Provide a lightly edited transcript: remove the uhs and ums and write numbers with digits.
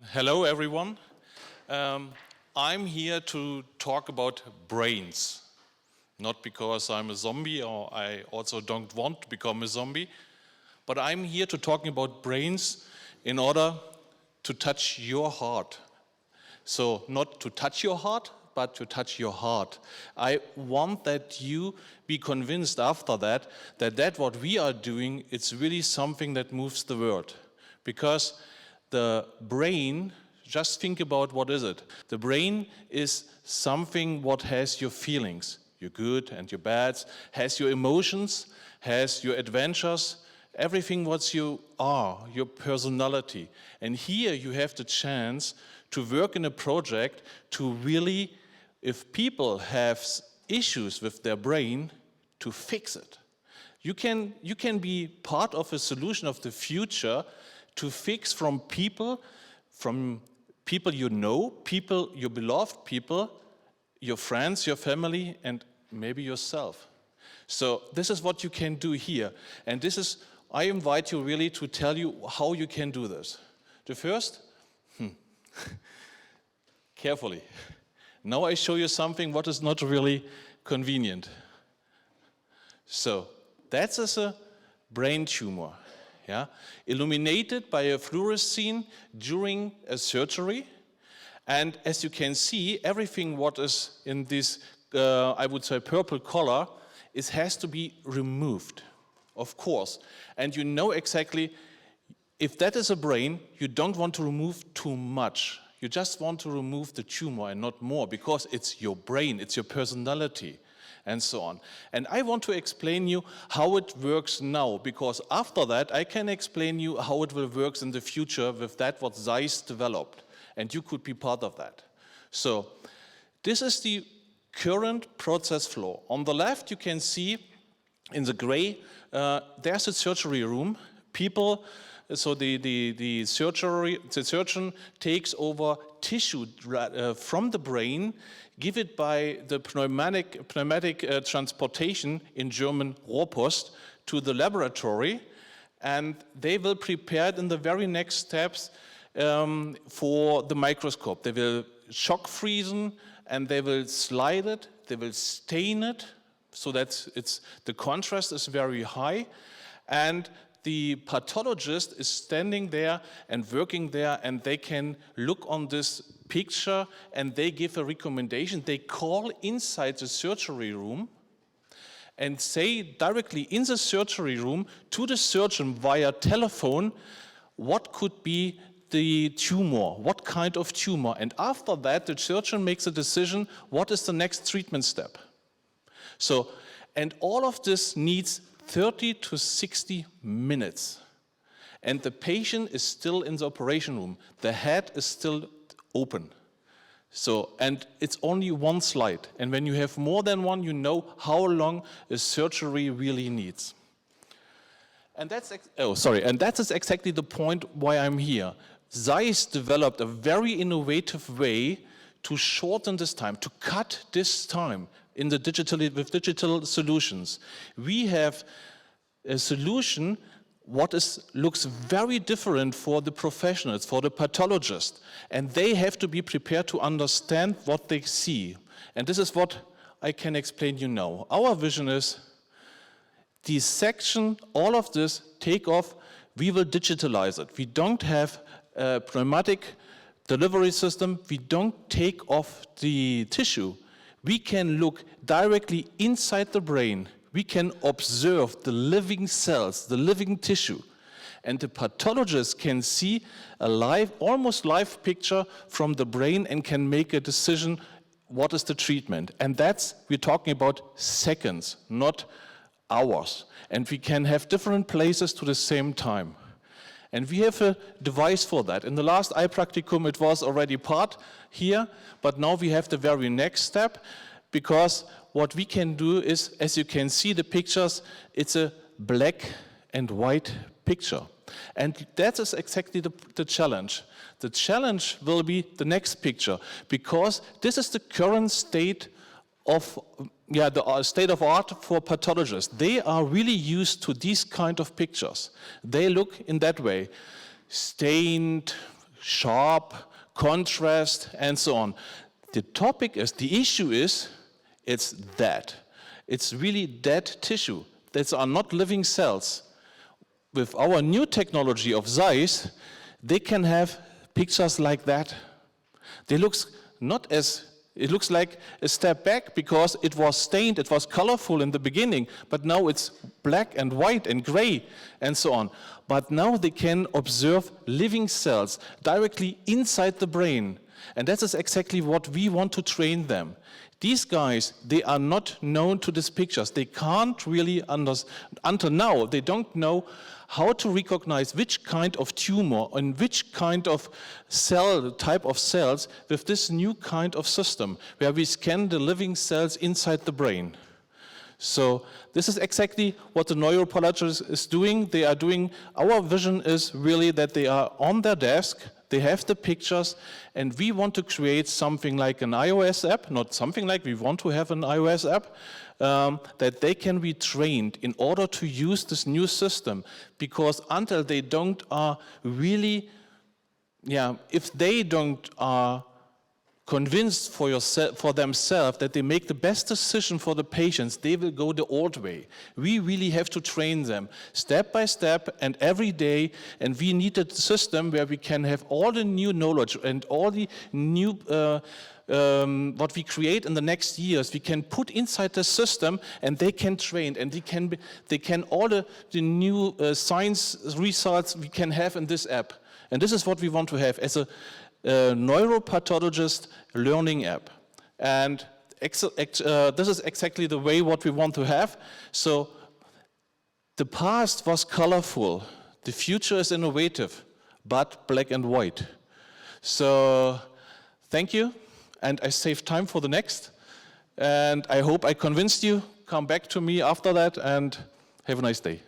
Hello, everyone. I'm here to talk about brains. Not because I'm a zombie, or I also don't want to become a zombie, but I'm here to talk about brains in order to touch your heart. So not to touch your heart, but to touch your heart. I want that you be convinced after that what we are doing, it's really something that moves the world. Because the brain, just think about what is it. The brain is something what has your feelings, your good and your bads, has your emotions, has your adventures, everything what you are, your personality. And here you have the chance to work in a project to really, if people have issues with their brain, to fix it. You can be part of a solution of the future to fix from people you know, people, your beloved people, your friends, your family, and maybe yourself. So this is what you can do here. And I invite you really to tell you how you can do this. The first, carefully. Now I show you something what is not really convenient. So that is a brain tumor. Yeah, illuminated by a fluorescence during a surgery. And as you can see, everything what is in this, I would say, purple color, has to be removed, of course. And you know exactly, if that is a brain, you don't want to remove too much. You just want to remove the tumor and not more, because it's your brain, it's your personality, and so on. And I want to explain you how it works now, because after that I can explain you how it will work in the future with that what Zeiss developed, and you could be part of that. So this is the current process flow. On the left you can see in the gray there's a surgery room. People, so the surgeon takes over tissue from the brain, give it by the pneumatic transportation, in German Rohrpost, to the laboratory, and they will prepare it in the very next steps for the microscope. They will shock freeze, and they will slide it, they will stain it, so that the contrast is very high, and the pathologist is standing there and working there, and they can look on this picture and they give a recommendation. They call inside the surgery room and say directly in the surgery room to the surgeon via telephone what could be the tumor, what kind of tumor. And after that, the surgeon makes a decision, what is the next treatment step. So, and all of this needs 30 to 60 minutes. And the patient is still in the operation room. The head is still open. So, and it's only one slide. And when you have more than one, you know how long a surgery really needs. And that is exactly the point why I'm here. Zeiss developed a very innovative way to shorten this time, to cut this time with digital solutions. We have a solution what looks very different for the professionals, for the pathologist, and they have to be prepared to understand what they see. And this is what I can explain you now. Our vision is dissection, all of this, take off, we will digitalize it. We don't have a pneumatic delivery system, we don't take off the tissue. We can look directly inside the brain. We can observe the living cells, the living tissue. And the pathologist can see a live, almost live picture from the brain and can make a decision, what is the treatment. And we're talking about seconds, not hours. And we can have different places to the same time. And we have a device for that. In the last iPraktikum, it was already part here, but now we have the very next step, because what we can do is, as you can see the pictures, it's a black and white picture. And that is exactly the challenge. The challenge will be the next picture, because this is the current state of the state of art for pathologists. They are really used to these kind of pictures. They look in that way, stained, sharp, contrast, and so on. The issue is, it's dead. It's really dead tissue. These are not living cells. With our new technology of Zeiss, they can have pictures like that. It looks like a step back because it was stained, it was colorful in the beginning, but now it's black and white and gray and so on. But now they can observe living cells directly inside the brain. And that is exactly what we want to train them. These guys, they are not known to these pictures. They can't really until now, they don't know how to recognize which kind of tumor and which kind of cell, type of cells with this new kind of system where we scan the living cells inside the brain. So this is exactly what the neuropathologist is doing. They are doing, our vision is really that they are on their desk, they have the pictures, and we want to create something like an iOS app, not something like, we want to have an iOS app, that they can be trained in order to use this new system. Because until they don't really, if they don't convinced for themselves that they make the best decision for the patients, they will go the old way. We really have to train them step by step and every day, and we need a system where we can have all the new knowledge and all the new what we create in the next years, we can put inside the system, and they can train, and they can all the new science results we can have in this app. And this is what we want to have as a neuropathologist learning app. And this is exactly the way what we want to have. So the past was colorful, the future is innovative, but black and white. So thank you, and I saved time for the next. And I hope I convinced you. Come back to me after that, and have a nice day.